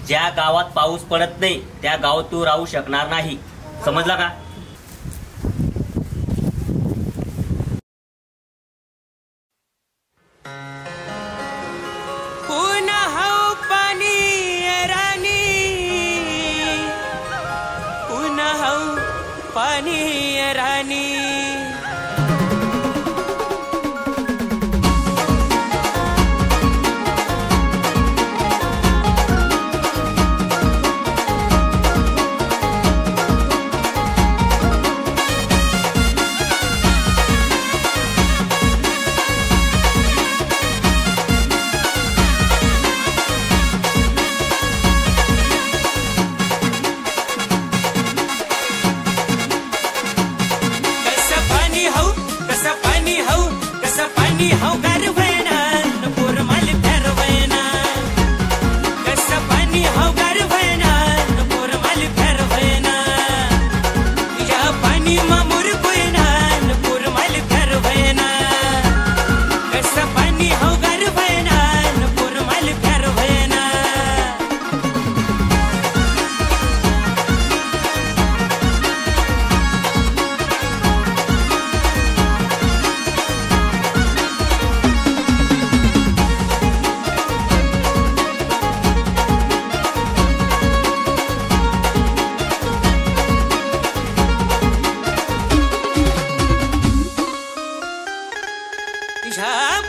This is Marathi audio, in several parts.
ज्या गावात पाऊस पडत नाही त्या गावात तू राहू शकणार नाही, समजला का? पानी रानी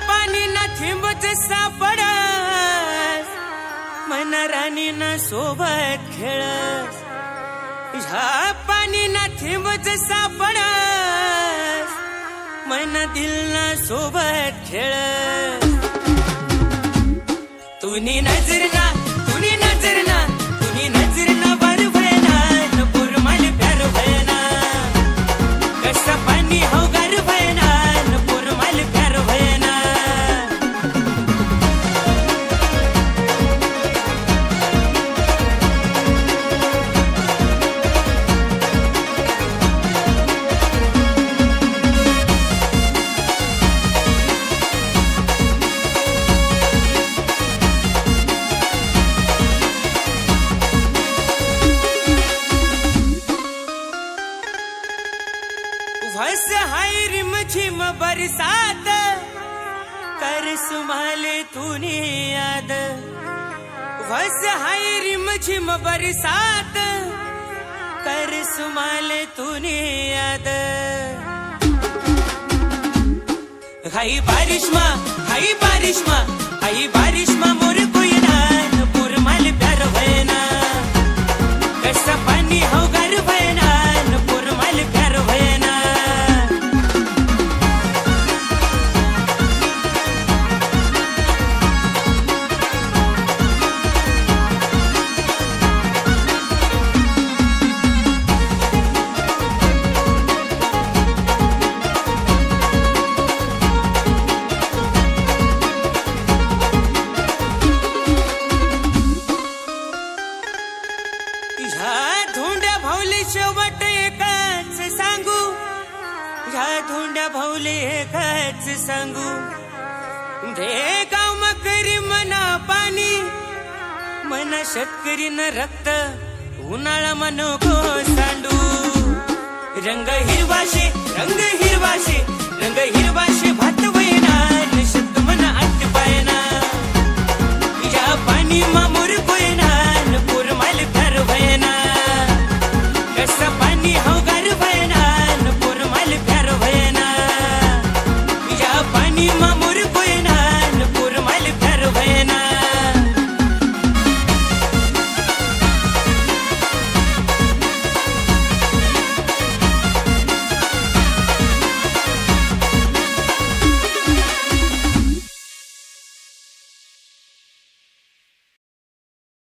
पानी ना थिंबच सापडस मन राणी ना सोबत खेळस ह्या पानी ना थिंबच सापडस मन दिल ना सोबत खेळस तुनी नजर ना बर भयना नपुर माल प्यार भयना कसा पानी हो गर भयना नपुर माल प्यार भयना वस हाय रिम झिम बरसात कर सुमाले तूने याद वस हाय रिम झिम बरसात कर सुमाले तूने याद हाय बारिश मा मोर कोई ना नपुर माल प्यार भयना कसा पानी हो गर भयना नपुर माल प्यार भयना ह्या धोंड्या भाऊले शेवट एकच सांगू ह्या धोंड्या भाऊले एकच सांगू रे गाव मकरी मना पाणी मना शेतकरी न रक्त उन्हाळा मनो को सांडू रंग हिरवाशे भात